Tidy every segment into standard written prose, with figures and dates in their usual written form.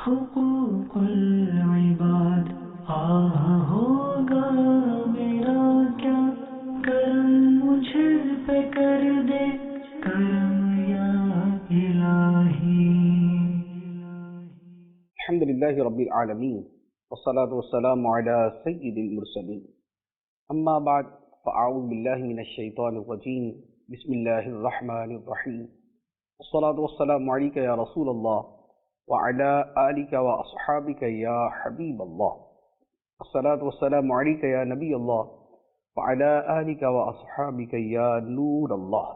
حقوق العباد ہوگا میرا کیا کرم مجھ پہ کر دے کرم یا الہی. الحمد لله رب العالمين والصلاة والسلام على سيد المرسلين. أما بعد فأعوذ بالله من الشيطان الرجيم. بسم الله الرحمن الرحيم. والصلاة والسلام عليك يا رسول الله وعلى آلك وأصحابك يا حبيب الله. الصلاة والسلام عليك يا نبي الله وعلى آلك وأصحابك يا نور الله.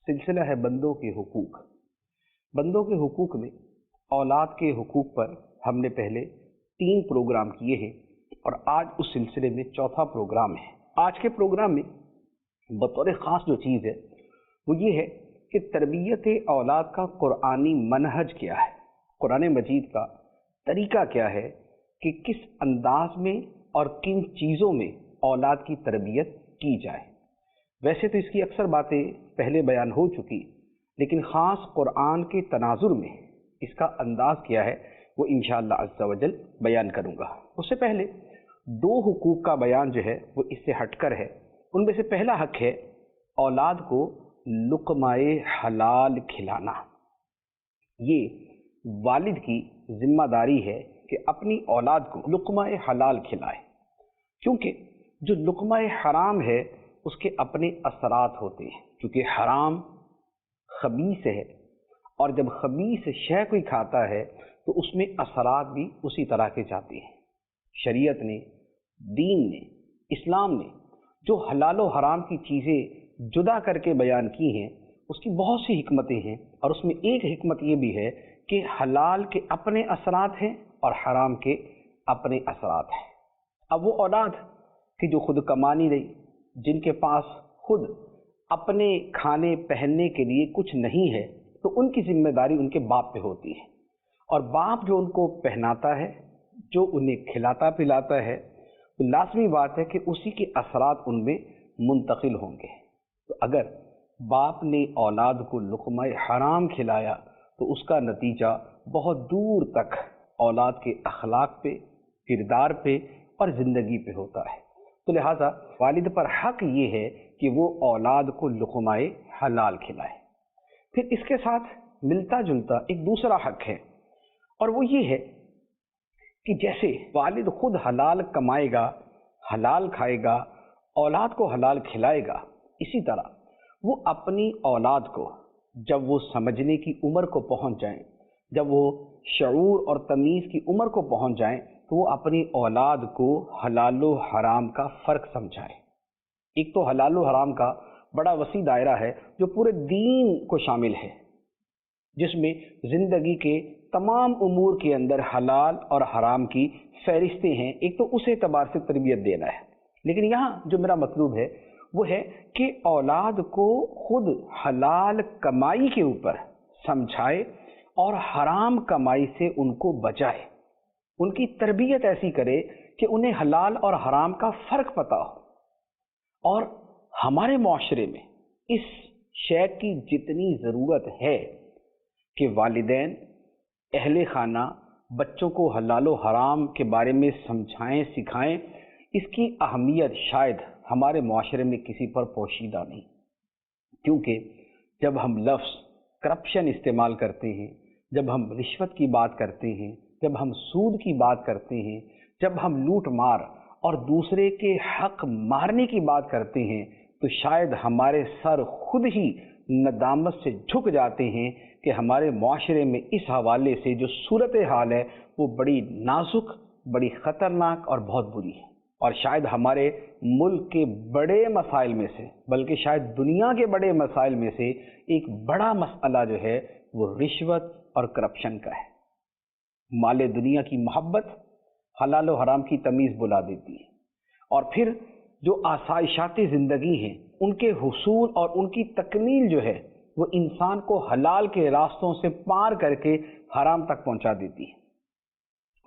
سلسلہ ہے بندوں کے حقوق. بندوں کے حقوق میں اولاد کے حقوق پر ہم نے پہلے 3 پروگرام کیے ہیں اور آج اس سلسلے میں چوتھا پروگرام ہے. آج کے پروگرام میں بطور خاص جو چیز ہے وہ یہ ہے کہ تربیت اولاد کا قرآنی منہج کیا ہے، قرآن مجید کا طریقہ کیا ہے کہ کس انداز میں اور کن چیزوں میں اولاد کی تربیت کی جائے. ویسے تو اس کی اکثر باتیں پہلے بیان ہو چکی، لیکن خاص قرآن کے تناظر میں اس کا انداز کیا ہے وہ انشاءاللہ عز و جل بیان کروں گا. اس سے پہلے 2 حقوق کا بیان جو ہے وہ اس سے ہٹ کر ہے. ان میں سے پہلا حق ہے اولاد کو لقمہ حلال کھلانا. یہ والد کی ذمہ داری ہے کہ اپنی اولاد کو لقمہ حلال کھلائے، کیونکہ جو لقمہ حرام ہے اس کے اپنے اثرات ہوتے ہیں. کیونکہ حرام خبیث ہے اور جب خبیث شے کوئی کھاتا ہے تو اس میں اثرات بھی اسی طرح کے جاتے ہیں. شریعت نے، دین نے، اسلام نے جو حلال و حرام کی چیزیں جدا کر کے بیان کی ہیں اس کی بہت سی حکمتیں ہیں، اور اس میں ایک حکمت یہ بھی ہے کہ حلال کے اپنے اثرات ہیں اور حرام کے اپنے اثرات ہیں. اب وہ اولاد کہ جو خود کما نہیں رہی، جن کے پاس خود اپنے کھانے پہننے کے لیے کچھ نہیں ہے، تو ان کی ذمہ داری ان کے باپ پہ ہوتی ہے، اور باپ جو ان کو پہناتا ہے، جو انہیں کھلاتا پلاتا ہے، تو لازمی بات ہے کہ اسی کے اثرات ان میں منتقل ہوں گے. تو اگر باپ نے اولاد کو لقمہ حرام کھلایا تو اس کا نتیجہ بہت دور تک اولاد کے اخلاق پہ، کردار پہ اور زندگی پہ ہوتا ہے. تو لہٰذا والد پر حق یہ ہے کہ وہ اولاد کو لقمہ حلال کھلائے. پھر اس کے ساتھ ملتا جلتا ایک دوسرا حق ہے، اور وہ یہ ہے کہ جیسے والد خود حلال کمائے گا، حلال کھائے گا، اولاد کو حلال کھلائے گا، اسی طرح وہ اپنی اولاد کو جب وہ سمجھنے کی عمر کو پہنچ جائیں، جب وہ شعور اور تمیز کی عمر کو پہنچ جائیں، تو وہ اپنی اولاد کو حلال و حرام کا فرق سمجھائے. ایک تو حلال و حرام کا بڑا وسیع دائرہ ہے جو پورے دین کو شامل ہے، جس میں زندگی کے تمام امور کے اندر حلال اور حرام کی فہرستیں ہیں. ایک تو اس اعتبار سے تربیت دینا ہے، لیکن یہاں جو میرا مطلوب ہے وہ ہے کہ اولاد کو خود حلال کمائی کے اوپر سمجھائے اور حرام کمائی سے ان کو بچائے. ان کی تربیت ایسی کرے کہ انہیں حلال اور حرام کا فرق پتہ ہو. اور ہمارے معاشرے میں اس شے کی جتنی ضرورت ہے کہ والدین، اہل خانہ بچوں کو حلال و حرام کے بارے میں سمجھائیں، سکھائیں، اس کی اہمیت شاید ہمارے معاشرے میں کسی پر پوشیدہ نہیں. کیونکہ جب ہم لفظ کرپشن استعمال کرتے ہیں، جب ہم رشوت کی بات کرتے ہیں، جب ہم سود کی بات کرتے ہیں، جب ہم لوٹ مار اور دوسرے کے حق مارنے کی بات کرتے ہیں، تو شاید ہمارے سر خود ہی ندامت سے جھک جاتے ہیں کہ ہمارے معاشرے میں اس حوالے سے جو صورتحال ہے وہ بڑی نازک، بڑی خطرناک اور بہت بری ہے. اور شاید ہمارے ملک کے بڑے مسائل میں سے، بلکہ شاید دنیا کے بڑے مسائل میں سے ایک بڑا مسئلہ جو ہے وہ رشوت اور کرپشن کا ہے. مال دنیا کی محبت حلال و حرام کی تمیز بلا دیتی ہے، اور پھر جو آسائشات زندگی ہیں ان کے حصول اور ان کی تکمیل جو ہے وہ انسان کو حلال کے راستوں سے پار کر کے حرام تک پہنچا دیتی ہے.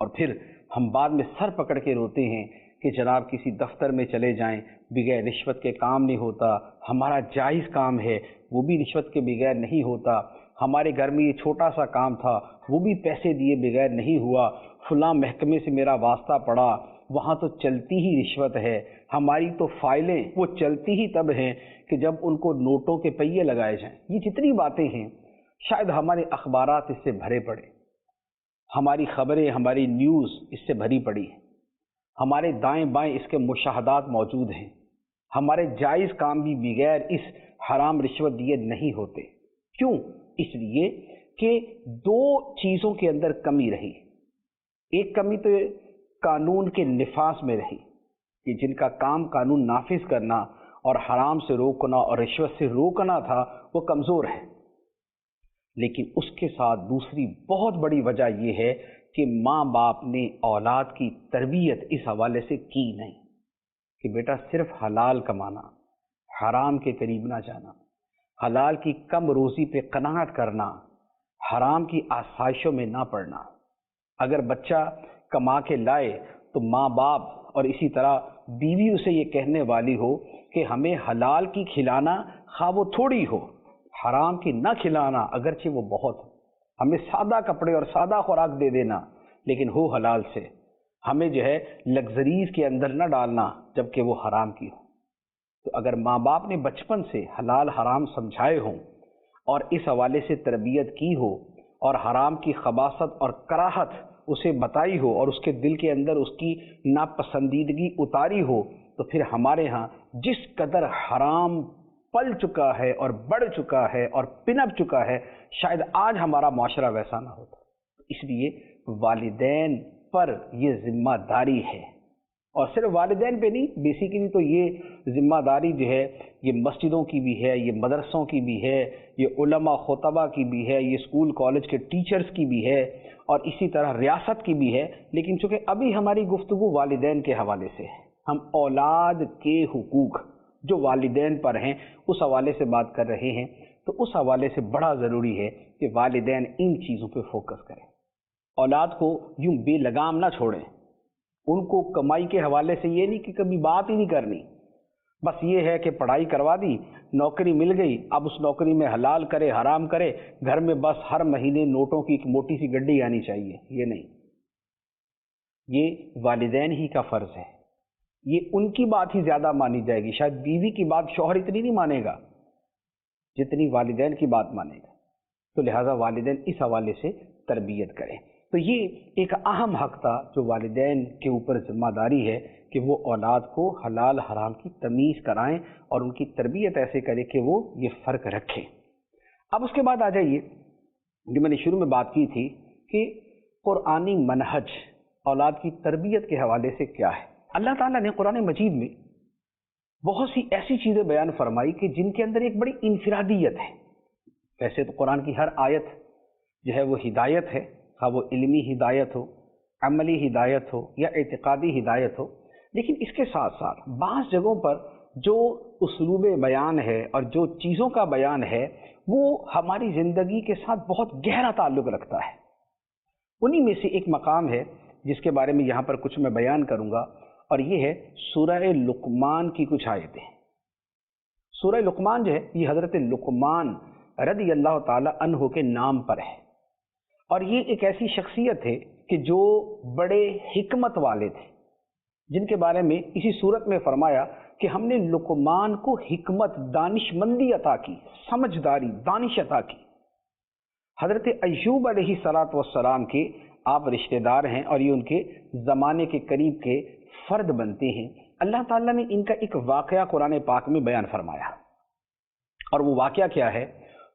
اور پھر ہم بعد میں سر پکڑ کے روتے ہیں کہ جناب کسی دفتر میں چلے جائیں، بغیر رشوت کے کام نہیں ہوتا، ہمارا جائز کام ہے وہ بھی رشوت کے بغیر نہیں ہوتا. ہمارے گھر میں یہ چھوٹا سا کام تھا وہ بھی پیسے دیے بغیر نہیں ہوا، فلاں محکمے سے میرا واسطہ پڑا، وہاں تو چلتی ہی رشوت ہے، ہماری تو فائلیں وہ چلتی ہی تب ہیں کہ جب ان کو نوٹوں کے پہیے لگائے جائیں۔ یہ جتنی باتیں ہیں شاید ہمارے اخبارات اس سے بھرے پڑے، ہماری خبریں، ہماری نیوز اس سے بھری پڑی ہے، ہمارے دائیں بائیں اس کے مشاہدات موجود ہیں، ہمارے جائز کام بھی بغیر اس حرام رشوت دیے نہیں ہوتے۔ کیوں؟ اس لیے کہ دو چیزوں کے اندر کمی رہی۔ ایک کمی تو قانون کے نفاذ میں رہی کہ جن کا کام قانون نافذ کرنا اور حرام سے روکنا اور رشوت سے روکنا تھا وہ کمزور ہے، لیکن اس کے ساتھ دوسری بہت بڑی وجہ یہ ہے کہ ماں باپ نے اولاد کی تربیت اس حوالے سے کی نہیں کہ بیٹا صرف حلال کمانا، حرام کے قریب نہ جانا، حلال کی کم روزی پہ قناعت کرنا، حرام کی آسائشوں میں نہ پڑنا۔ اگر بچہ کما کے لائے تو ماں باپ اور اسی طرح بیوی اسے یہ کہنے والی ہو کہ ہمیں حلال کی کھلانا خواہ وہ تھوڑی ہو، حرام کی نہ کھلانا اگرچہ وہ بہت ہو، ہمیں سادہ کپڑے اور سادہ خوراک دے دینا لیکن ہو حلال سے، ہمیں جو ہے لگژریز کے اندر نہ ڈالنا جبکہ وہ حرام کی ہو۔ تو اگر ماں باپ نے بچپن سے حلال حرام سمجھائے ہوں اور اس حوالے سے تربیت کی ہو اور حرام کی خباثت اور کراہت اسے بتائی ہو اور اس کے دل کے اندر اس کی ناپسندیدگی اتاری ہو، تو پھر ہمارے ہاں جس قدر حرام پل چکا ہے اور بڑھ چکا ہے اور پنپ چکا ہے، شاید آج ہمارا معاشرہ ویسا نہ ہوتا۔ اس لیے والدین پر یہ ذمہ داری ہے، اور صرف والدین پہ نہیں، بیسیکلی تو یہ ذمہ داری جو ہے یہ مسجدوں کی بھی ہے، یہ مدرسوں کی بھی ہے، یہ علماء خطبہ کی بھی ہے، یہ اسکول کالج کے ٹیچرز کی بھی ہے، اور اسی طرح ریاست کی بھی ہے۔ لیکن چونکہ ابھی ہماری گفتگو والدین کے حوالے سے ہے، ہم اولاد کے حقوق جو والدین پر ہیں اس حوالے سے بات کر رہے ہیں، تو اس حوالے سے بڑا ضروری ہے کہ والدین ان چیزوں پہ فوکس کریں، اولاد کو یوں بے لگام نہ چھوڑیں، ان کو کمائی کے حوالے سے یہ نہیں کہ کبھی بات ہی نہیں کرنی، بس یہ ہے کہ پڑھائی کروا دی، نوکری مل گئی، اب اس نوکری میں حلال کرے حرام کرے، گھر میں بس ہر مہینے نوٹوں کی ایک موٹی سی گڈی آنی چاہیے۔ یہ نہیں، یہ والدین ہی کا فرض ہے، یہ ان کی بات ہی زیادہ مانی جائے گی، شاید بیوی کی بات شوہر اتنی نہیں مانے گا جتنی والدین کی بات مانے گا، تو لہٰذا والدین اس حوالے سے تربیت کریں۔ تو یہ ایک اہم حق تھا جو والدین کے اوپر ذمہ داری ہے کہ وہ اولاد کو حلال حرام کی تمیز کرائیں اور ان کی تربیت ایسے کرے کہ وہ یہ فرق رکھیں۔ اب اس کے بعد آ جائیے جو میں نے شروع میں بات کی تھی کہ قرآنی منہج اولاد کی تربیت کے حوالے سے کیا ہے۔ اللہ تعالیٰ نے قرآن مجید میں بہت سی ایسی چیزیں بیان فرمائی کہ جن کے اندر ایک بڑی انفرادیت ہے۔ ویسے تو قرآن کی ہر آیت جو ہے وہ ہدایت ہے، خواہ وہ علمی ہدایت ہو، عملی ہدایت ہو یا اعتقادی ہدایت ہو، لیکن اس کے ساتھ ساتھ بعض جگہوں پر جو اسلوب بیان ہے اور جو چیزوں کا بیان ہے وہ ہماری زندگی کے ساتھ بہت گہرا تعلق رکھتا ہے۔ انہی میں سے ایک مقام ہے جس کے بارے میں یہاں پر کچھ میں بیان کروں گا، اور یہ ہے سورہ لقمان کی کچھ آیتیں۔ سورہ لقمان جو ہے یہ حضرت لقمان رضی اللہ تعالی عنہ کے نام پر ہے، اور یہ ایک ایسی شخصیت ہے کہ جو بڑے حکمت والے تھے، جن کے بارے میں اسی صورت میں فرمایا کہ ہم نے لقمان کو حکمت، دانش مندی عطا کی، سمجھداری، دانش عطا کی۔ حضرت ایوب علیہ السلام کے آپ رشتہ دار ہیں اور یہ ان کے زمانے کے قریب کے فرد بنتے ہیں۔ اللہ تعالیٰ نے ان کا ایک واقعہ قرآن پاک میں بیان فرمایا، اور وہ واقعہ کیا ہے؟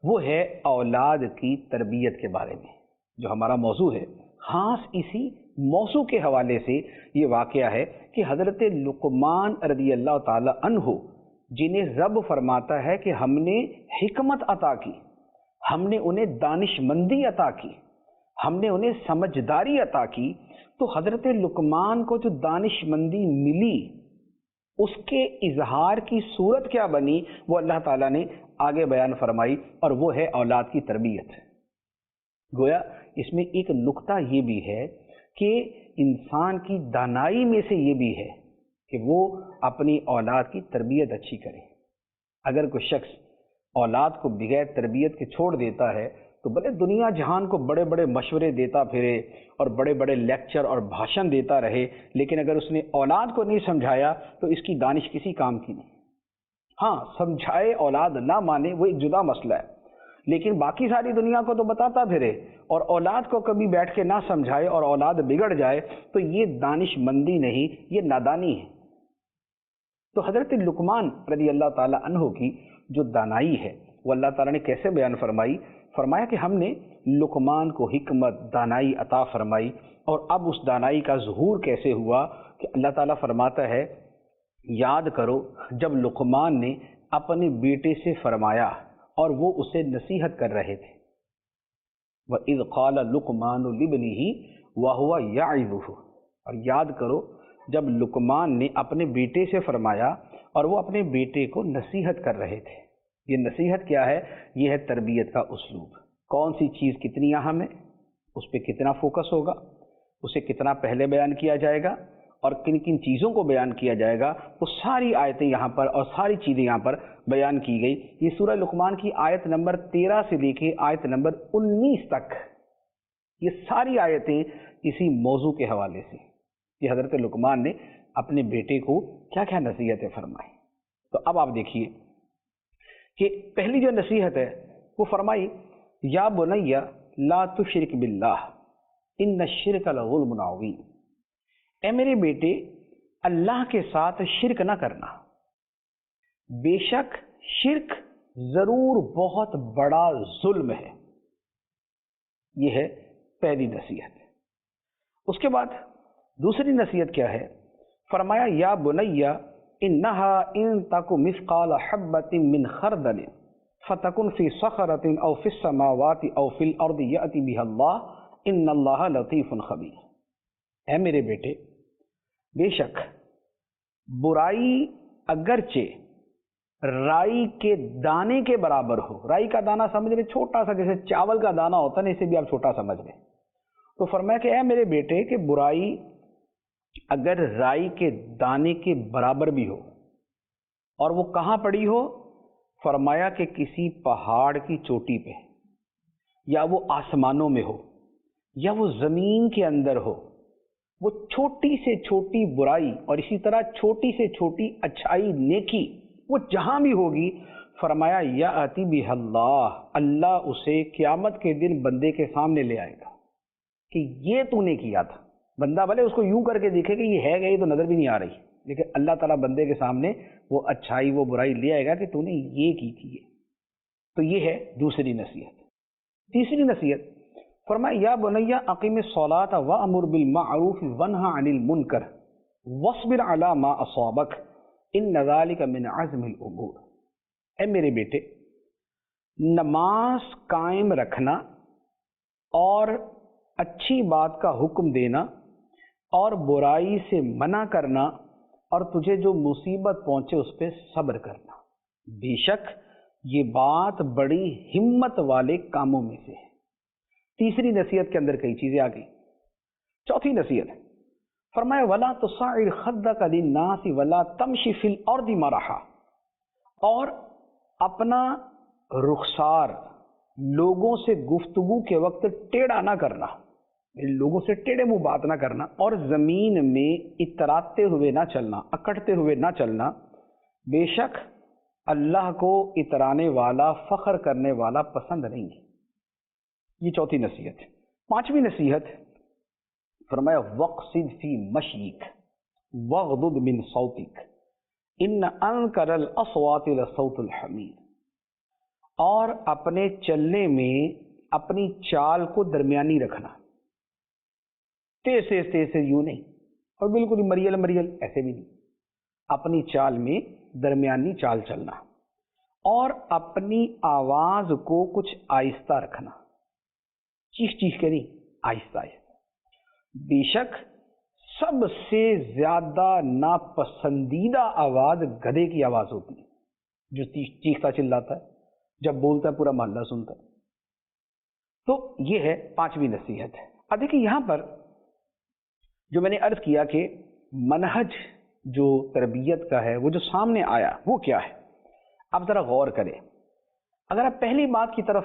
وہ ہے اولاد کی تربیت کے بارے میں، جو ہمارا موضوع ہے۔ خاص اسی موضوع کے حوالے سے یہ واقعہ ہے کہ حضرت لقمان رضی اللہ تعالی عنہ، جنہیں رب فرماتا ہے کہ ہم نے حکمت عطا کی، ہم نے انہیں دانش مندی عطا کی، ہم نے انہیں سمجھداری عطا کی، تو حضرت لقمان کو جو دانش مندی ملی اس کے اظہار کی صورت کیا بنی وہ اللہ تعالیٰ نے آگے بیان فرمائی، اور وہ ہے اولاد کی تربیت۔ گویا اس میں ایک نقطہ یہ بھی ہے کہ انسان کی دانائی میں سے یہ بھی ہے کہ وہ اپنی اولاد کی تربیت اچھی کرے۔ اگر کوئی شخص اولاد کو بغیر تربیت کے چھوڑ دیتا ہے تو بھلے دنیا جہان کو بڑے بڑے مشورے دیتا پھرے اور بڑے بڑے لیکچر اور بھاشن دیتا رہے، لیکن اگر اس نے اولاد کو نہیں سمجھایا تو اس کی دانش کسی کام کی نہیں۔ ہاں، سمجھائے اولاد نہ مانے وہ ایک جدا مسئلہ ہے، لیکن باقی ساری دنیا کو تو بتاتا پھرے اور اولاد کو کبھی بیٹھ کے نہ سمجھائے اور اولاد بگڑ جائے تو یہ دانش مندی نہیں، یہ نادانی ہے۔ تو حضرت لقمان رضی اللہ تعالی عنہ کی جو دانائی ہے وہ اللہ تعالیٰ نے کیسے بیان فرمائی؟ فرمایا کہ ہم نے لقمان کو حکمت، دانائی عطا فرمائی، اور اب اس دانائی کا ظہور کیسے ہوا کہ اللہ تعالیٰ فرماتا ہے یاد کرو جب لقمان نے اپنے بیٹے سے فرمایا اور وہ اسے نصیحت کر رہے تھے، وَإِذْ قَالَ لُقْمَانُ لِابْنِهِ وَهُوَ يَعِظُهُ، اور یاد کرو جب لقمان نے اپنے بیٹے سے فرمایا اور وہ اپنے بیٹے کو نصیحت کر رہے تھے۔ یہ نصیحت کیا ہے؟ یہ ہے تربیت کا اسلوب۔ کون سی چیز کتنی اہم ہے، اس پہ کتنا فوکس ہوگا، اسے کتنا پہلے بیان کیا جائے گا اور کن کن چیزوں کو بیان کیا جائے گا، وہ ساری آیتیں یہاں پر اور ساری چیزیں یہاں پر بیان کی گئی۔ یہ سورہ لقمان کی آیت نمبر 13 سے لے کے آیت نمبر 19 تک یہ ساری آیتیں اسی موضوع کے حوالے سے کہ حضرت لقمان نے اپنے بیٹے کو کیا کیا نصیحتیں فرمائی۔ تو اب آپ دیکھیے کہ پہلی جو نصیحت ہے وہ فرمائی یا بنی لا تشرک باللہ ان الشرک لظلم عظیم، اے میرے بیٹے اللہ کے ساتھ شرک نہ کرنا، بے شک شرک ضرور بہت بڑا ظلم ہے۔ یہ ہے پہلی نصیحت۔ اس کے بعد دوسری نصیحت کیا ہے؟ فرمایا یا بنی انہا ان تک مثقال حبۃ من خردل فتکن فی صخرۃ او فی السماوات او فی الارض یأتی بها اللہ ان اللہ لطیف خبیر۔ اے میرے بیٹے بے شک برائی اگرچہ رائی کے دانے کے برابر ہو، رائی کا دانہ سمجھ لیں چھوٹا سا، جیسے چاول کا دانہ ہوتا ہے نا، اسے بھی آپ چھوٹا سمجھ لیں، تو فرمایا کہ اے میرے بیٹے کہ برائی اگر رائی کے دانے کے برابر بھی ہو اور وہ کہاں پڑی ہو، فرمایا کہ کسی پہاڑ کی چوٹی پہ، یا وہ آسمانوں میں ہو، یا وہ زمین کے اندر ہو، وہ چھوٹی سے چھوٹی برائی اور اسی طرح چھوٹی سے چھوٹی اچھائی نیکی وہ جہاں بھی ہوگی، فرمایا یأتی بها اللہ، اللہ اسے قیامت کے دن بندے کے سامنے لے آئے گا کہ یہ تو نے کیا تھا۔ بندہ بھلے اس کو یوں کر کے دیکھے کہ یہ ہے گئی تو نظر بھی نہیں آ رہی، لیکن اللہ تعالیٰ بندے کے سامنے وہ اچھائی وہ برائی لے آئے گا کہ تو نے یہ کی تھی۔ تو یہ ہے دوسری نصیحت۔ تیسری نصیحت فرمایا یا بنی اقیم الصلاۃ وامر بالمعروف وانہا عن المنکر واصبر علی ما اصابک ان ذلک من عزم الامور۔ اے میرے بیٹے نماز قائم رکھنا اور اچھی بات کا حکم دینا اور برائی سے منع کرنا اور تجھے جو مصیبت پہنچے اس پہ صبر کرنا، بے شک یہ بات بڑی ہمت والے کاموں میں سے ہے۔ تیسری نصیحت کے اندر کئی چیزیں آ گئی۔ چوتھی نصیحت فرمایا ولا تصعر خدک للناس ولا تمشی فی الارض مرحا، اور اپنا رخسار لوگوں سے گفتگو کے وقت ٹیڑھا نہ کرنا، لوگوں سے ٹیڑھے منہ بات نہ کرنا، اور زمین میں اتراتے ہوئے نہ چلنا، اکڑتے ہوئے نہ چلنا، بے شک اللہ کو اترانے والا، فخر کرنے والا پسند نہیں ہے۔ یہ چوتھی نصیحت۔ پانچویں نصیحت فرمایا وقصد فی مشیک واغضض من صوتک ان انکر الاصوات لصوت الحمیر، اور اپنے چلنے میں اپنی چال کو درمیانی رکھنا، تیز سے یوں نہیں اور بالکل مریل ایسے بھی نہیں، اپنی چال میں درمیانی چال چلنا، اور اپنی آواز کو کچھ آہستہ رکھنا، چیخ کے نہیں، آہستہ آہستہ۔ بے شک سب سے زیادہ ناپسندیدہ آواز گدھے کی آواز ہوتی ہے، جو چیختا چلاتا ہے، جب بولتا ہے پورا محلہ سنتا ہے۔ تو یہ ہے پانچویں نصیحت۔ اب دیکھیں یہاں پر جو میں نے عرض کیا کہ منہج جو تربیت کا ہے وہ جو سامنے آیا وہ کیا ہے، اب ذرا غور کریں۔ اگر آپ پہلی بات کی طرف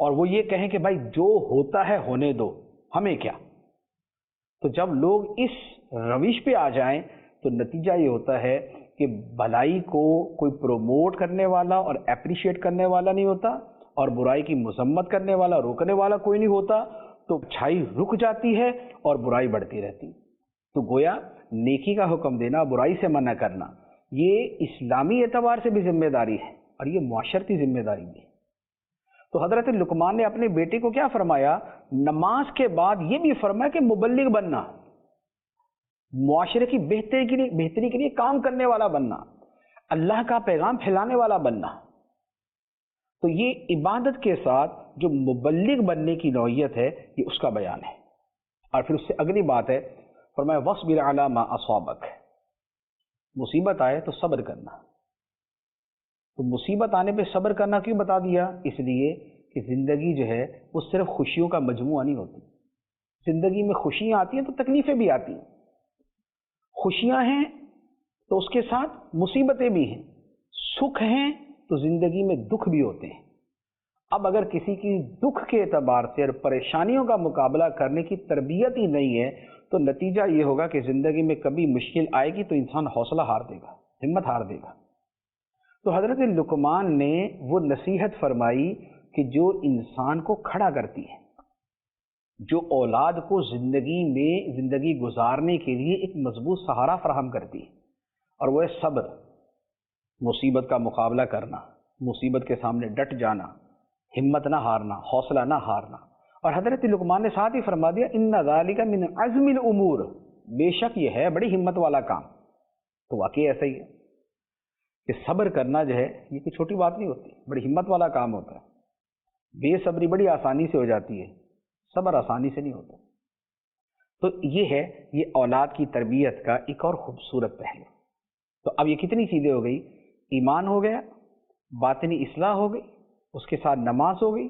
اور وہ یہ کہیں کہ بھائی جو ہوتا ہے ہونے دو، ہمیں کیا۔ تو جب لوگ اس روش پہ آ جائیں تو نتیجہ یہ ہوتا ہے کہ بھلائی کو کوئی پروموٹ کرنے والا اور اپریشیٹ کرنے والا نہیں ہوتا، اور برائی کی مذمت کرنے والا روکنے والا کوئی نہیں ہوتا، تو اچھائی رک جاتی ہے اور برائی بڑھتی رہتی۔ تو گویا نیکی کا حکم دینا، برائی سے منع کرنا، یہ اسلامی اعتبار سے بھی ذمہ داری ہے اور یہ معاشرتی ذمہ داری بھی ہے۔ تو حضرت لقمان نے اپنے بیٹے کو کیا فرمایا؟ نماز کے بعد یہ بھی فرمایا کہ مبلغ بننا، معاشرے کی بہتری کے لیے کام کرنے والا بننا، اللہ کا پیغام پھیلانے والا بننا۔ تو یہ عبادت کے ساتھ جو مبلغ بننے کی نوعیت ہے یہ اس کا بیان ہے۔ اور پھر اس سے اگلی بات ہے، فرمایا وَاصْبِرْ عَلَىٰ مَا أَصَابَكَ، مصیبت آئے تو صبر کرنا۔ تو مصیبت آنے پہ صبر کرنا کیوں بتا دیا؟ اس لیے کہ زندگی جو ہے وہ صرف خوشیوں کا مجموعہ نہیں ہوتی۔ زندگی میں خوشیاں آتی ہیں تو تکلیفیں بھی آتی ہیں، خوشیاں ہیں تو اس کے ساتھ مصیبتیں بھی ہیں، سکھ ہیں تو زندگی میں دکھ بھی ہوتے ہیں۔ اب اگر کسی کی دکھ کے اعتبار سے اور پریشانیوں کا مقابلہ کرنے کی تربیت ہی نہیں ہے تو نتیجہ یہ ہوگا کہ زندگی میں کبھی مشکل آئے گی تو انسان حوصلہ ہار دے گا، ہمت ہار دے گا۔ تو حضرت لقمان نے وہ نصیحت فرمائی کہ جو انسان کو کھڑا کرتی ہے، جو اولاد کو زندگی گزارنے کے لیے ایک مضبوط سہارا فراہم کرتی ہے، اور وہ ہے صبر، مصیبت کا مقابلہ کرنا، مصیبت کے سامنے ڈٹ جانا، ہمت نہ ہارنا، حوصلہ نہ ہارنا۔ اور حضرت لقمان نے ساتھ ہی فرما دیا ان ذالک من عزم الامور، بے شک یہ ہے بڑی ہمت والا کام۔ تو واقعی ایسا ہی ہے کہ صبر کرنا جو ہے یہ کوئی چھوٹی بات نہیں ہوتی، بڑی ہمت والا کام ہوتا ہے۔ بے صبری بڑی آسانی سے ہو جاتی ہے، صبر آسانی سے نہیں ہوتا۔ تو یہ ہے یہ اولاد کی تربیت کا ایک اور خوبصورت پہلو۔ تو اب یہ کتنی چیزیں ہو گئی؟ ایمان ہو گیا، باطنی اصلاح ہو گئی، اس کے ساتھ نماز ہو گئی،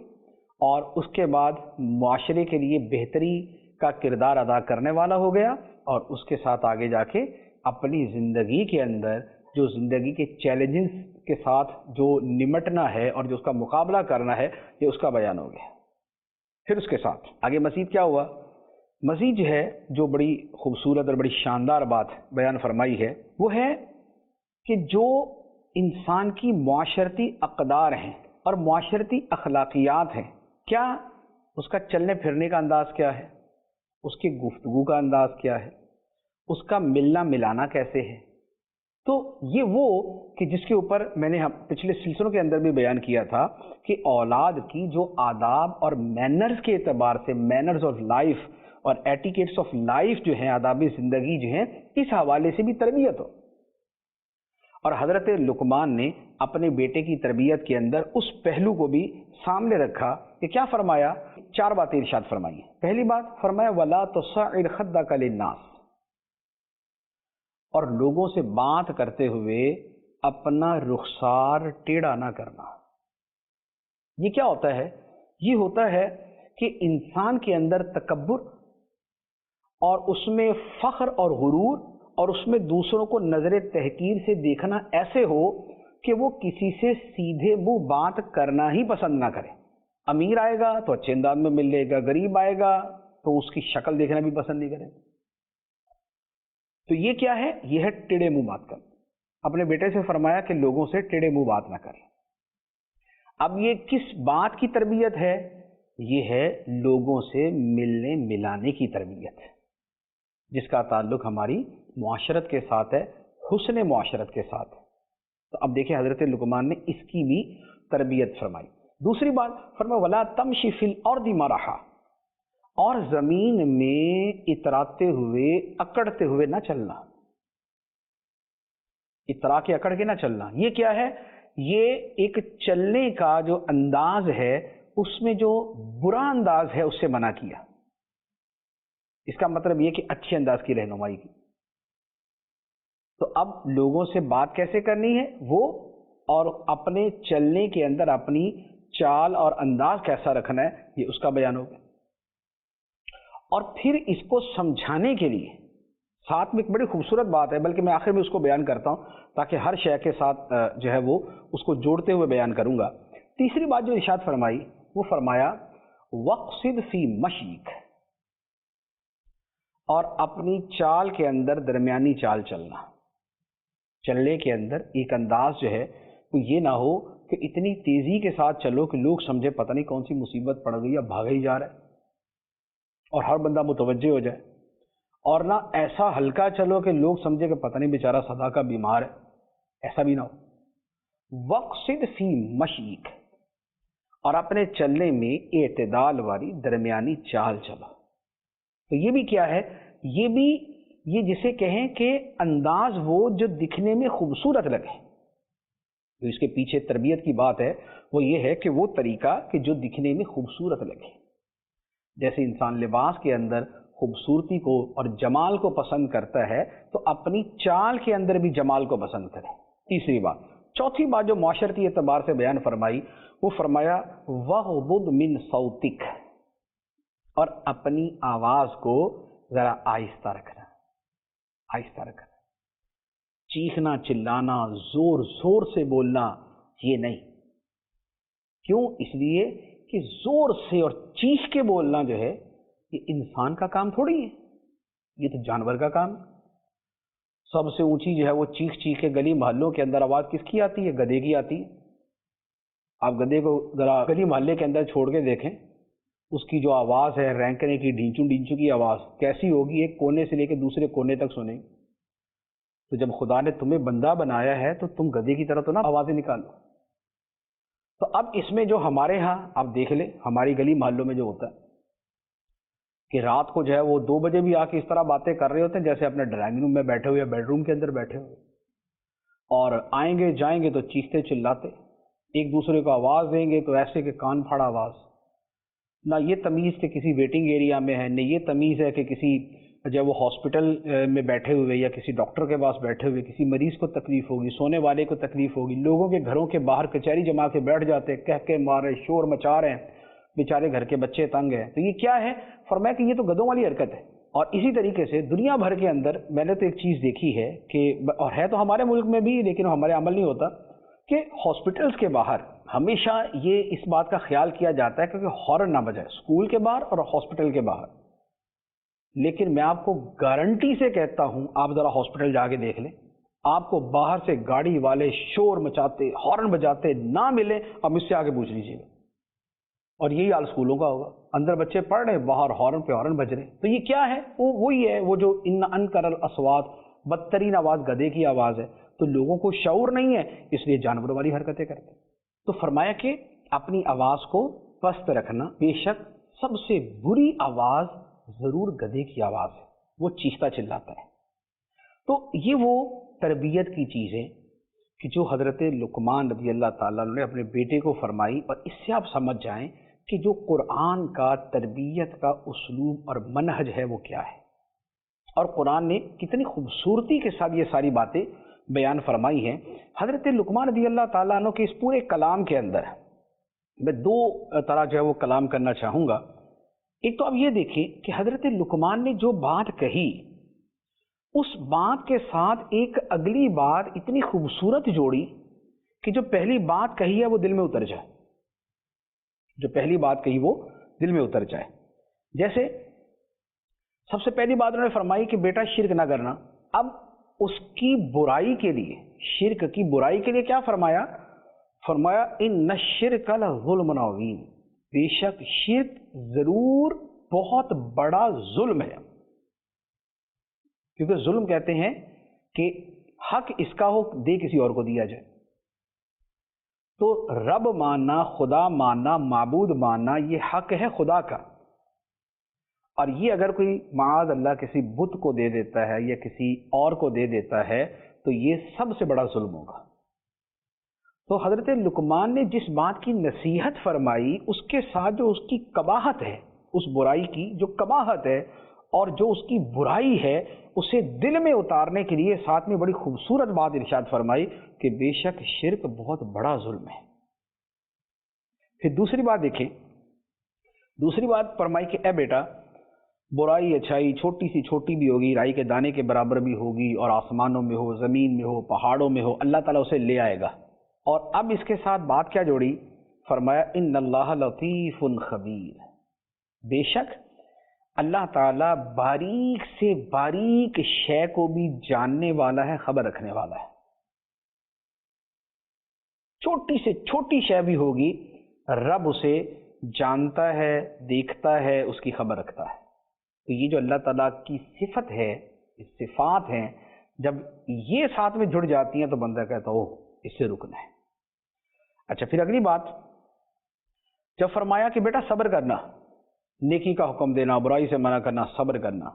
اور اس کے بعد معاشرے کے لیے بہتری کا کردار ادا کرنے والا ہو گیا، اور اس کے ساتھ آگے جا کے اپنی زندگی کے اندر جو زندگی کے چیلنجز کے ساتھ جو نمٹنا ہے اور جو اس کا مقابلہ کرنا ہے یہ اس کا بیان ہو گیا۔ پھر اس کے ساتھ آگے مزید کیا ہوا؟ مزید جو ہے جو بڑی خوبصورت اور بڑی شاندار بات بیان فرمائی ہے وہ ہے کہ جو انسان کی معاشرتی اقدار ہیں اور معاشرتی اخلاقیات ہیں، کیا اس کا چلنے پھرنے کا انداز کیا ہے، اس کی گفتگو کا انداز کیا ہے، اس کا ملنا ملانا کیسے ہے۔ تو یہ وہ کہ جس کے اوپر میں نے پچھلے سلسلوں کے اندر بھی بیان کیا تھا کہ اولاد کی جو آداب اور مینرز کے اعتبار سے، مینرز آف لائف اور ایٹیکیٹس آف لائف جو ہیں، آداب زندگی جو ہیں، اس حوالے سے بھی تربیت ہو۔ اور حضرت لقمان نے اپنے بیٹے کی تربیت کے اندر اس پہلو کو بھی سامنے رکھا کہ کیا فرمایا؟ 4 باتیں ارشاد فرمائی ہیں۔ پہلی بات فرمایا وَلَا تُصَعِّرْ خَدَّكَ لِلنَّاسِ، اور لوگوں سے بات کرتے ہوئے اپنا رخسار ٹیڑھا نہ کرنا۔ یہ کیا ہوتا ہے؟ یہ ہوتا ہے کہ انسان کے اندر تکبر اور اس میں فخر اور غرور، اور اس میں دوسروں کو نظر تحقیر سے دیکھنا ایسے ہو کہ وہ کسی سے سیدھے منہ بات کرنا ہی پسند نہ کرے۔ امیر آئے گا تو اچھے انداز میں مل لے گا، غریب آئے گا تو اس کی شکل دیکھنا بھی پسند نہیں کرے۔ تو یہ کیا ہے؟ یہ ہے ٹیڑھے منہ بات کرنا۔ اپنے بیٹے سے فرمایا کہ لوگوں سے ٹیڑھے منہ بات نہ کرے۔ اب یہ کس بات کی تربیت ہے؟ یہ ہے لوگوں سے ملنے ملانے کی تربیت، جس کا تعلق ہماری معاشرت کے ساتھ ہے، حسن معاشرت کے ساتھ۔ تو اب دیکھیں حضرت لقمان نے اس کی بھی تربیت فرمائی۔ دوسری بات فرمایا وَلَا تَمْشِ فِي الْأَرْضِ مَرَحًا، اور زمین میں اتراتے ہوئے اکڑتے ہوئے نہ چلنا، اترا کے اکڑ کے نہ چلنا۔ یہ کیا ہے؟ یہ ایک چلنے کا جو انداز ہے اس میں جو برا انداز ہے اس سے منع کیا۔ اس کا مطلب یہ کہ اچھے انداز کی رہنمائی کی۔ تو اب لوگوں سے بات کیسے کرنی ہے وہ، اور اپنے چلنے کے اندر اپنی چال اور انداز کیسا رکھنا ہے یہ اس کا بیان ہوگا۔ اور پھر اس کو سمجھانے کے لیے ساتھ میں ایک بڑی خوبصورت بات ہے، بلکہ میں آخر میں اس کو بیان کرتا ہوں تاکہ ہر شے کے ساتھ جو ہے وہ اس کو جوڑتے ہوئے بیان کروں گا۔ تیسری بات جو ارشاد فرمائی وہ فرمایا وقصد فی مشیک، اور اپنی چال کے اندر درمیانی چال چلنا. چلنے کے اندر ایک انداز جو ہے وہ یہ نہ ہو کہ اتنی تیزی کے ساتھ چلو کہ لوگ سمجھے پتہ نہیں کون سی مصیبت پڑ گئی یا بھاگا ہی جا رہا ہے اور ہر بندہ متوجہ ہو جائے، اور نہ ایسا ہلکا چلو کہ لوگ سمجھے کہ پتہ نہیں بیچارہ صدا کا بیمار ہے، ایسا بھی نہ ہو. وقصد فی مشیک، اور اپنے چلنے میں اعتدال والی درمیانی چال چلو. تو یہ بھی کیا ہے، یہ بھی یہ جسے کہیں کہ انداز وہ جو دکھنے میں خوبصورت لگے. جو اس کے پیچھے تربیت کی بات ہے وہ یہ ہے کہ وہ طریقہ کہ جو دکھنے میں خوبصورت لگے. جیسے انسان لباس کے اندر خوبصورتی کو اور جمال کو پسند کرتا ہے تو اپنی چال کے اندر بھی جمال کو پسند کرے. تیسری بات. چوتھی بات جو معاشرتی اعتبار سے بیان فرمائی وہ فرمایا وَغْضُضْ مِنْ صَوْتِكَ، اور اپنی آواز کو ذرا آہستہ رکھنا. آہستہ رکھنا، چیخنا چلانا زور زور سے بولنا یہ نہیں. کیوں؟ اس لیے کہ زور سے اور چیخ کے بولنا جو ہے یہ انسان کا کام تھوڑی ہے، یہ تو جانور کا کام ہے. سب سے اونچی جو ہے وہ چیخ چیخ کے گلی محلوں کے اندر آواز کس کی آتی ہے؟ گدھے کی آتی ہے. آپ گدھے کو ذرا گلی محلے کے اندر چھوڑ کے دیکھیں، اس کی جو آواز ہے رینکنے کی، ڈھینچو ڈھینچو کی آواز کیسی ہوگی، ایک کونے سے لے کے دوسرے کونے تک سنیں. تو جب خدا نے تمہیں بندہ بنایا ہے تو تم گدھے کی طرح تو نہ آوازیں نکالو. تو اب اس میں جو ہمارے ہاں آپ دیکھ لیں، ہماری گلی محلوں میں جو ہوتا ہے کہ رات کو جو ہے وہ 2 بجے بھی آ کے اس طرح باتیں کر رہے ہوتے ہیں جیسے اپنے ڈرائنگ روم میں بیٹھے ہوئے یا بیڈ روم کے اندر بیٹھے ہوئے، اور آئیں گے جائیں گے تو چیختے چلاتے، ایک دوسرے کو آواز دیں گے تو ایسے کہ کان پھاڑا آواز. نہ یہ تمیز کہ کسی ویٹنگ ایریا میں ہے، نہ یہ تمیز ہے کہ کسی جب وہ ہاسپٹل میں بیٹھے ہوئے یا کسی ڈاکٹر کے پاس بیٹھے ہوئے کسی مریض کو تکلیف ہوگی، سونے والے کو تکلیف ہوگی. لوگوں کے گھروں کے باہر کچہری جما کے بیٹھ جاتے، کہہ کے مارے شور مچا رہے ہیں، بیچارے گھر کے بچے تنگ ہیں. تو یہ کیا ہے؟ فرمایا کہ یہ تو گدھوں والی حرکت ہے. اور اسی طریقے سے دنیا بھر کے اندر میں نے تو ایک چیز دیکھی ہے کہ، اور ہے تو ہمارے ملک میں بھی لیکن ہمارے عمل نہیں ہوتا، کہ ہاسپٹلس کے باہر ہمیشہ یہ اس بات کا خیال کیا جاتا ہے کہ ہارن نہ بجائے، اسکول کے باہر اور ہاسپٹل کے باہر. لیکن میں آپ کو گارنٹی سے کہتا ہوں، آپ ذرا ہاسپٹل جا کے دیکھ لیں، آپ کو باہر سے گاڑی والے شور مچاتے ہارن بجاتے نہ ملیں. اب مجھ سے آگے پوچھ لیجیے گا. اور یہی حال اسکولوں کا ہوگا، اندر بچے پڑھ رہے ہیں، باہر ہارن پہ ہارن بج رہے ہیں. تو یہ کیا ہے؟ وہی ہے وہ جو انکر الاصوات، بدترین آواز گدھے کی آواز ہے. تو لوگوں کو شعور نہیں ہے، اس لیے جانوروں والی حرکتیں کرتے. تو فرمایا کہ اپنی آواز کو پست رکھنا. بے شک سب سے بری آواز ضرور گدھے کی آواز ہے، وہ چیختا چلاتا ہے. تو یہ وہ تربیت کی چیزیں کہ جو حضرت لقمان رضی اللہ تعالیٰ عنہ نے اپنے بیٹے کو فرمائی، اور اس سے آپ سمجھ جائیں کہ جو قرآن کا تربیت کا اسلوب اور منہج ہے وہ کیا ہے. اور قرآن نے کتنی خوبصورتی کے ساتھ یہ ساری باتیں بیان فرمائی ہیں. حضرت لقمان رضی اللہ تعالیٰ عنہ کے اس پورے کلام کے اندر میں 2 طرح جو ہے وہ کلام کرنا چاہوں گا. ایک تو آپ یہ دیکھیں کہ حضرت لقمان نے جو بات کہی اس بات کے ساتھ ایک اگلی بات اتنی خوبصورت جوڑی کہ جو پہلی بات کہی ہے وہ دل میں اتر جائے. جو پہلی بات کہی وہ دل میں اتر جائے. جیسے سب سے پہلی بات انہوں نے فرمائی کہ بیٹا شرک نہ کرنا. اب اس کی برائی کے لیے، شرک کی برائی کے لیے کیا فرمایا؟ فرمایا ان الشرک لظلم عظیم، بے شک شرک ضرور بہت بڑا ظلم ہے. کیونکہ ظلم کہتے ہیں کہ حق اس کا ہو دے کسی اور کو دیا جائے. تو رب ماننا، خدا ماننا، معبود ماننا یہ حق ہے خدا کا، اور یہ اگر کوئی معاذ اللہ کسی بت کو دے دیتا ہے یا کسی اور کو دے دیتا ہے تو یہ سب سے بڑا ظلم ہوگا. تو حضرت لقمان نے جس بات کی نصیحت فرمائی اس کے ساتھ جو اس کی قباحت ہے، اس برائی کی جو قباحت ہے اور جو اس کی برائی ہے اسے دل میں اتارنے کے لیے ساتھ میں بڑی خوبصورت بات ارشاد فرمائی کہ بے شک شرک بہت بڑا ظلم ہے. پھر دوسری بات دیکھیں، دوسری بات فرمائی کہ اے بیٹا برائی اچھائی چھوٹی سی چھوٹی بھی ہوگی، رائی کے دانے کے برابر بھی ہوگی، اور آسمانوں میں ہو، زمین میں ہو، پہاڑوں میں ہو، اللہ تعالیٰ اسے لے آئے گا. اور اب اس کے ساتھ بات کیا جوڑی؟ فرمایا ان اللہ لطیف خبیر، بے شک اللہ تعالیٰ باریک سے باریک شے کو بھی جاننے والا ہے، خبر رکھنے والا ہے۔ چھوٹی سے چھوٹی شے بھی ہوگی، رب اسے جانتا ہے، دیکھتا ہے، اس کی خبر رکھتا ہے۔ تو یہ جو اللہ تعالیٰ کی صفت ہے، صفات ہیں، جب یہ ساتھ میں جڑ جاتی ہیں تو بندہ کہتا اوہ اس سے رکنا ہے۔ اچھا، پھر اگلی بات جب فرمایا کہ بیٹا صبر کرنا، نیکی کا حکم دینا، برائی سے منع کرنا، صبر کرنا،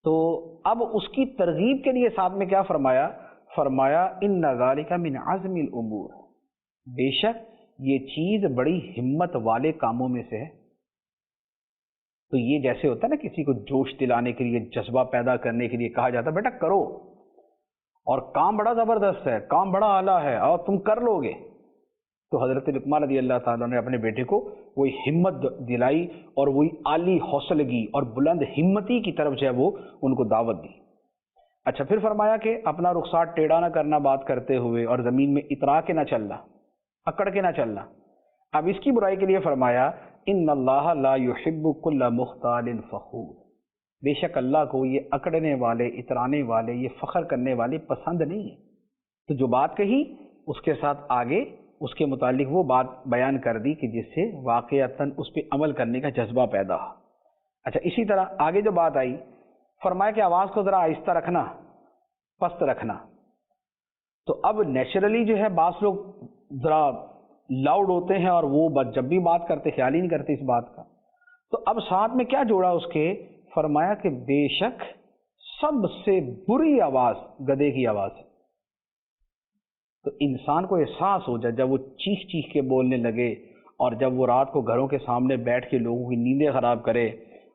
تو اب اس کی ترغیب کے لیے ساتھ میں کیا فرمایا؟ فرمایا ان ذالک من عزم الامور، بے شک یہ چیز بڑی ہمت والے کاموں میں سے ہے۔ تو یہ جیسے ہوتا ہے نا کسی کو جوش دلانے کے لیے، جذبہ پیدا کرنے کے لیے کہا جاتا ہے بیٹا کرو، اور کام بڑا زبردست ہے، کام بڑا اعلیٰ ہے اور تم کر لو گے، تو حضرت لقمان رضی اللہ تعالیٰ نے اپنے بیٹے کو وہی ہمت دلائی اور وہی عالی حوصلگی اور بلند ہمتی کی طرف جو ہے وہ ان کو دعوت دی۔ اچھا، پھر فرمایا کہ اپنا رخسار ٹیڑھا نہ کرنا بات کرتے ہوئے، اور زمین میں اترا کے نہ چلنا، اکڑ کے نہ چلنا۔ اب اس کی برائی کے لیے فرمایا ان اللہ لا يحب كل مختال فخور، بے شک اللہ کو یہ اکڑنے والے، اترانے والے، یہ فخر کرنے والے پسند نہیں ہے۔ تو جو بات کہی اس کے ساتھ آگے اس کے متعلق وہ بات بیان کر دی کہ جس سے واقعتاً اس پہ عمل کرنے کا جذبہ پیدا ہو۔ اچھا، اسی طرح آگے جو بات آئی فرمایا کہ آواز کو ذرا آہستہ رکھنا، پست رکھنا۔ تو اب نیچرلی جو ہے بعض لوگ ذرا لاؤڈ ہوتے ہیں اور وہ جب بھی بات کرتے خیال ہی نہیں کرتے اس بات کا۔ تو اب ساتھ میں کیا جوڑا اس کے؟ فرمایا کہ بے شک سب سے بری آواز گدھے کی آواز ہے۔ تو انسان کو احساس ہو جائے جب وہ چیخ چیخ کے بولنے لگے، اور جب وہ رات کو گھروں کے سامنے بیٹھ کے لوگوں کی نیندیں خراب کرے،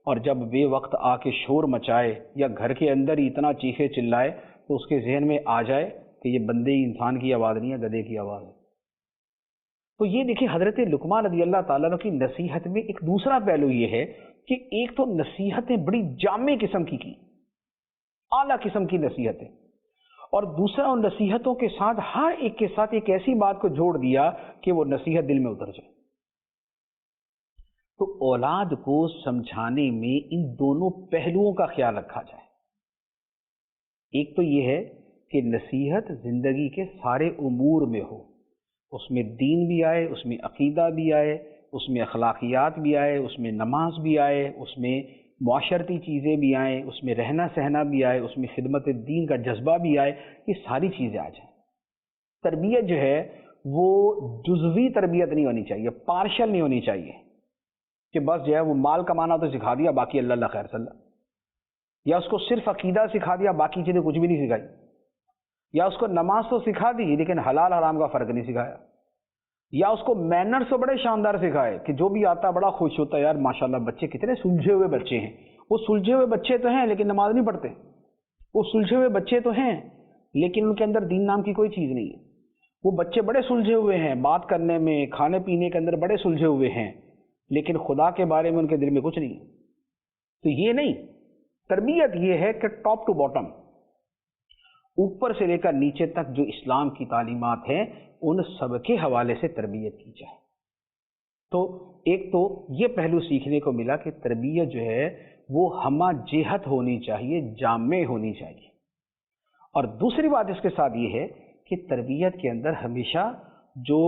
اور جب بے وقت آ کے شور مچائے یا گھر کے اندر ہی اتنا چیخے چلائے، تو اس کے ذہن میں آ جائے کہ یہ بندے انسان کی آواز نہیں ہے، گدھے کی آواز ہے۔ تو یہ دیکھیں حضرت لقمان رضی اللہ تعالیٰ عنہ کی نصیحت میں ایک دوسرا پہلو یہ ہے کہ ایک تو نصیحتیں بڑی جامع قسم کی اعلیٰ قسم کی نصیحتیں، اور دوسرا ان نصیحتوں کے ساتھ ہر ایک کے ساتھ ایک ایسی بات کو جوڑ دیا کہ وہ نصیحت دل میں اتر جائے۔ تو اولاد کو سمجھانے میں ان دونوں پہلوؤں کا خیال رکھا جائے۔ ایک تو یہ ہے کہ نصیحت زندگی کے سارے امور میں ہو، اس میں دین بھی آئے، اس میں عقیدہ بھی آئے، اس میں اخلاقیات بھی آئے، اس میں نماز بھی آئے، اس میں معاشرتی چیزیں بھی آئیں، اس میں رہنا سہنا بھی آئے، اس میں خدمت دین کا جذبہ بھی آئے، یہ ساری چیزیں آ جائیں۔ تربیت جو ہے وہ جزوی تربیت نہیں ہونی چاہیے، پارشل نہیں ہونی چاہیے کہ بس جو ہے وہ مال کمانا تو سکھا دیا، باقی اللہ اللہ خیر صلی اللہ، یا اس کو صرف عقیدہ سکھا دیا، باقی چیزیں کچھ بھی نہیں سکھائی، یا اس کو نماز تو سکھا دی لیکن حلال حرام کا فرق نہیں سکھایا، یا اس کو مینرز تو بڑے شاندار سکھائے کہ جو بھی آتا بڑا خوش ہوتا ہے، یار ماشاءاللہ بچے کتنے سلجھے ہوئے بچے ہیں۔ وہ سلجھے ہوئے بچے تو ہیں لیکن نماز نہیں پڑھتے، وہ سلجھے ہوئے بچے تو ہیں لیکن ان کے اندر دین نام کی کوئی چیز نہیں ہے۔ وہ بچے بڑے سلجھے ہوئے ہیں، بات کرنے میں، کھانے پینے کے اندر بڑے سلجھے ہوئے ہیں، لیکن خدا کے بارے میں ان کے دل میں کچھ نہیں ہے۔ تو یہ نہیں، تربیت یہ ہے کہ ٹاپ ٹو باٹم، اوپر سے لے کر نیچے تک جو اسلام کی تعلیمات ہیں ان سب کے حوالے سے تربیت کی جائے۔ تو ایک تو یہ پہلو سیکھنے کو ملا کہ تربیت جو ہے وہ ہمہ جہت ہونی چاہیے، جامع ہونی چاہیے۔ اور دوسری بات اس کے ساتھ یہ ہے کہ تربیت کے اندر ہمیشہ جو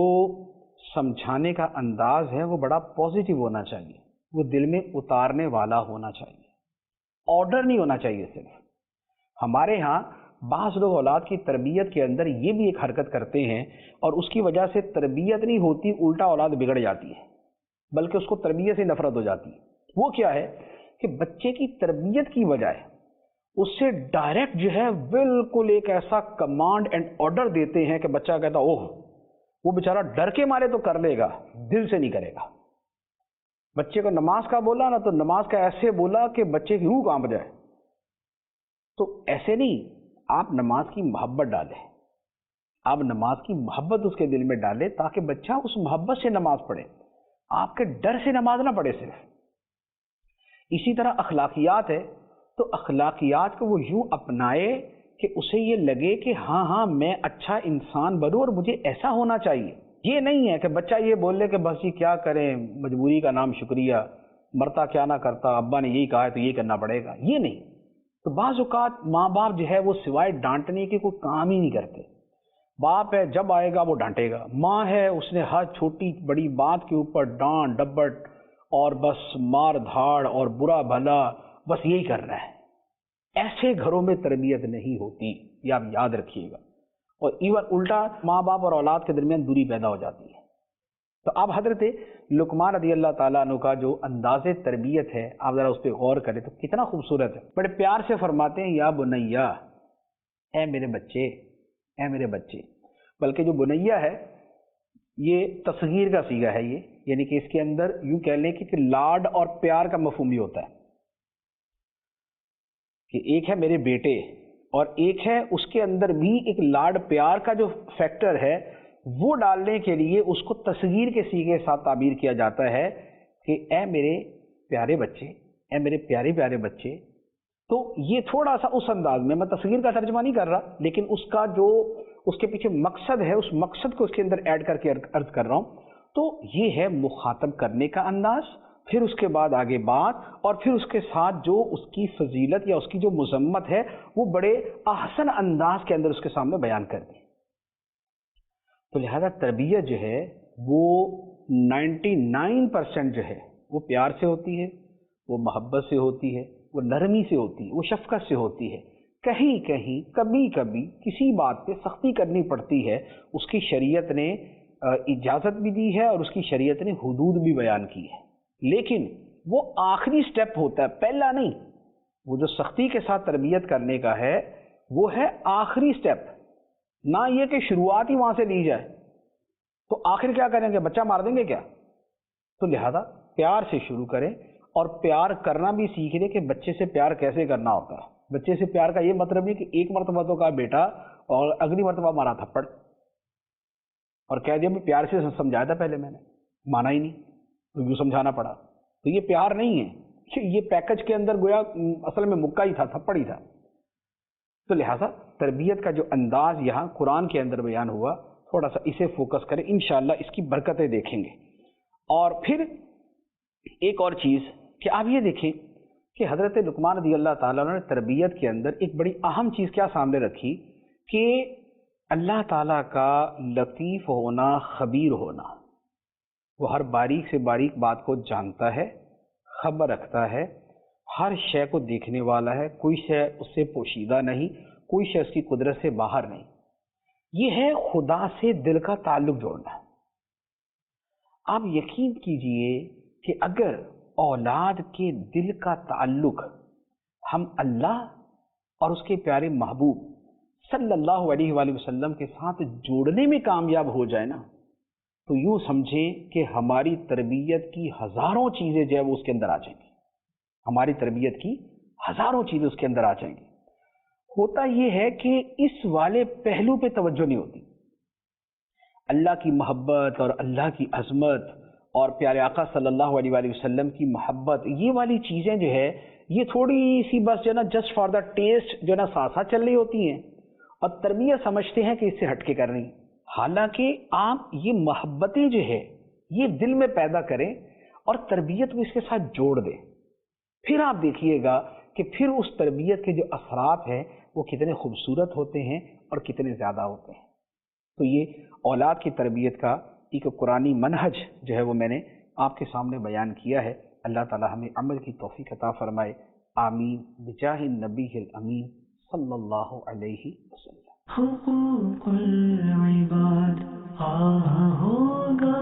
سمجھانے کا انداز ہے وہ بڑا پازیٹیو ہونا چاہیے، وہ دل میں اتارنے والا ہونا چاہیے، آرڈر نہیں ہونا چاہیے صرف۔ ہمارے ہاں بعض لوگ اولاد کی تربیت کے اندر یہ بھی ایک حرکت کرتے ہیں اور اس کی وجہ سے تربیت نہیں ہوتی، الٹا اولاد بگڑ جاتی ہے، بلکہ اس کو تربیت سے نفرت ہو جاتی ہے۔ وہ کیا ہے کہ بچے کی تربیت کی بجائے اس سے ڈائریکٹ جو ہے بالکل ایک ایسا کمانڈ اینڈ آرڈر دیتے ہیں کہ بچہ کہتا اوہ، وہ بیچارہ ڈر کے مارے تو کر لے گا، دل سے نہیں کرے گا۔ بچے کو نماز کا بولا نا تو نماز کا ایسے بولا کہ بچے کی روح کانپ جائے۔ تو ایسے نہیں، آپ نماز کی محبت ڈالیں، آپ نماز کی محبت اس کے دل میں ڈالیں تاکہ بچہ اس محبت سے نماز پڑھے، آپ کے ڈر سے نماز نہ پڑھے صرف۔ اسی طرح اخلاقیات ہے تو اخلاقیات کو وہ یوں اپنائے کہ اسے یہ لگے کہ ہاں میں اچھا انسان بنوں اور مجھے ایسا ہونا چاہیے۔ یہ نہیں ہے کہ بچہ یہ بول لے کہ بس یہ کیا کریں، مجبوری کا نام شکریہ، مرتا کیا نہ کرتا، ابا نے یہی کہا ہے تو یہ کرنا پڑے گا، یہ نہیں۔ تو بعض اوقات ماں باپ جو ہے وہ سوائے ڈانٹنے کے کوئی کام ہی نہیں کرتے۔ باپ ہے جب آئے گا وہ ڈانٹے گا، ماں ہے اس نے ہر چھوٹی بڑی بات کے اوپر ڈانٹ ڈپٹ اور بس مار دھاڑ اور برا بھلا بس یہی کر رہا ہے۔ ایسے گھروں میں تربیت نہیں ہوتی، یہ آپ یاد رکھیے گا، اور ایون الٹا ماں باپ اور اولاد کے درمیان دوری پیدا ہو جاتی ہے۔ تو اب حضرت لقمان رضی اللہ تعالیٰ عنہ کا جو انداز تربیت ہے، آپ ذرا اس پہ غور کریں تو کتنا خوبصورت ہے۔ بڑے پیار سے فرماتے ہیں یا بنیا، اے میرے بچے، اے میرے بچے۔ بلکہ جو بنیا ہے یہ تصغیر کا صیغہ ہے، یہ یعنی کہ اس کے اندر یوں کہہ لیں کہ لاڈ اور پیار کا مفہوم بھی ہوتا ہے، کہ ایک ہے میرے بیٹے اور ایک ہے اس کے اندر بھی ایک لاڈ پیار کا جو فیکٹر ہے وہ ڈالنے کے لیے اس کو تصغیر کے صیغے کے ساتھ تعبیر کیا جاتا ہے کہ اے میرے پیارے بچے، اے میرے پیارے پیارے بچے۔ تو یہ تھوڑا سا اس انداز میں تصغیر کا ترجمہ نہیں کر رہا، لیکن اس کا جو اس کے پیچھے مقصد ہے اس مقصد کو اس کے اندر ایڈ کر کے عرض کر رہا ہوں۔ تو یہ ہے مخاطب کرنے کا انداز، پھر اس کے بعد آگے بات، اور پھر اس کے ساتھ جو اس کی فضیلت یا اس کی جو مذمت ہے وہ بڑے احسن انداز کے اندر اس کے سامنے بیان کر دی۔ تو لہذا تربیت جو ہے وہ 99% جو ہے وہ پیار سے ہوتی ہے، وہ محبت سے ہوتی ہے، وہ نرمی سے ہوتی ہے، وہ شفقت سے ہوتی ہے۔ کہیں کہیں کبھی کبھی کسی بات پہ سختی کرنی پڑتی ہے، اس کی شریعت نے اجازت بھی دی ہے اور اس کی شریعت نے حدود بھی بیان کی ہے، لیکن وہ آخری سٹیپ ہوتا ہے، پہلا نہیں۔ وہ جو سختی کے ساتھ تربیت کرنے کا ہے وہ ہے آخری سٹیپ، نہ یہ کہ شروعات ہی وہاں سے لی جائے تو آخر کیا کریں گے، بچہ مار دیں گے کیا۔ تو لہذا پیار سے شروع کریں اور پیار کرنا بھی سیکھ لیں کہ بچے سے پیار کیسے کرنا ہوتا ہے۔ بچے سے پیار کا یہ مطلب نہیں کہ ایک مرتبہ تو کہا بیٹا اور اگلی مرتبہ مارا تھپڑ اور کہہ دیا میں پیار سے سمجھایا تھا، پہلے میں نے مانا ہی نہیں تو یوں سمجھانا پڑا۔ تو یہ پیار نہیں ہے، یہ پیکج کے اندر گویا اصل میں مکہ ہی تھا، تھپڑ ہی تھا۔ تو لہٰذا تربیت کا جو انداز یہاں قرآن کے اندر بیان ہوا، تھوڑا سا اسے فوکس کریں، انشاءاللہ اس کی برکتیں دیکھیں گے۔ اور پھر ایک اور چیز کہ آپ یہ دیکھیں کہ حضرت لقمان رضی اللہ تعالیٰ نے تربیت کے اندر ایک بڑی اہم چیز کیا سامنے رکھی کہ اللہ تعالیٰ کا لطیف ہونا، خبیر ہونا، وہ ہر باریک سے باریک بات کو جانتا ہے، خبر رکھتا ہے، ہر شے کو دیکھنے والا ہے، کوئی شے اس سے پوشیدہ نہیں، کوئی شے اس کی قدرت سے باہر نہیں۔ یہ ہے خدا سے دل کا تعلق جوڑنا۔ آپ یقین کیجئے کہ اگر اولاد کے دل کا تعلق ہم اللہ اور اس کے پیارے محبوب صلی اللہ علیہ وآلہ وسلم کے ساتھ جوڑنے میں کامیاب ہو جائے نا، تو یوں سمجھیں کہ ہماری تربیت کی ہزاروں چیزیں جو ہے وہ اس کے اندر آ جائیں گی، ہماری تربیت کی ہزاروں چیزیں اس کے اندر آ جائیں گی۔ ہوتا یہ ہے کہ اس والے پہلو پہ توجہ نہیں ہوتی، اللہ کی محبت اور اللہ کی عظمت اور پیارے آقا صلی اللہ علیہ وآلہ وسلم کی محبت، یہ والی چیزیں جو ہے یہ تھوڑی سی بس جو ہے نا جسٹ فار دا ٹیسٹ جو ہے نا ساتھ ساتھ چل رہی ہوتی ہیں، اور تربیت سمجھتے ہیں کہ اس سے ہٹ کے کرنی۔ حالانکہ آپ یہ محبتیں جو ہے یہ دل میں پیدا کریں اور تربیت کو اس کے ساتھ جوڑ دیں، پھر آپ دیکھیے گا کہ پھر اس تربیت کے جو اثرات ہیں وہ کتنے خوبصورت ہوتے ہیں اور کتنے زیادہ ہوتے ہیں۔ تو یہ اولاد کی تربیت کا ایک قرآنی منہج جو ہے وہ میں نے آپ کے سامنے بیان کیا ہے۔ اللہ تعالی ہمیں عمل کی توفیق عطا فرمائے، آمین، بجاہ النبی الامین صلی اللہ علیہ وسلم۔ حقوق العباد ہوگا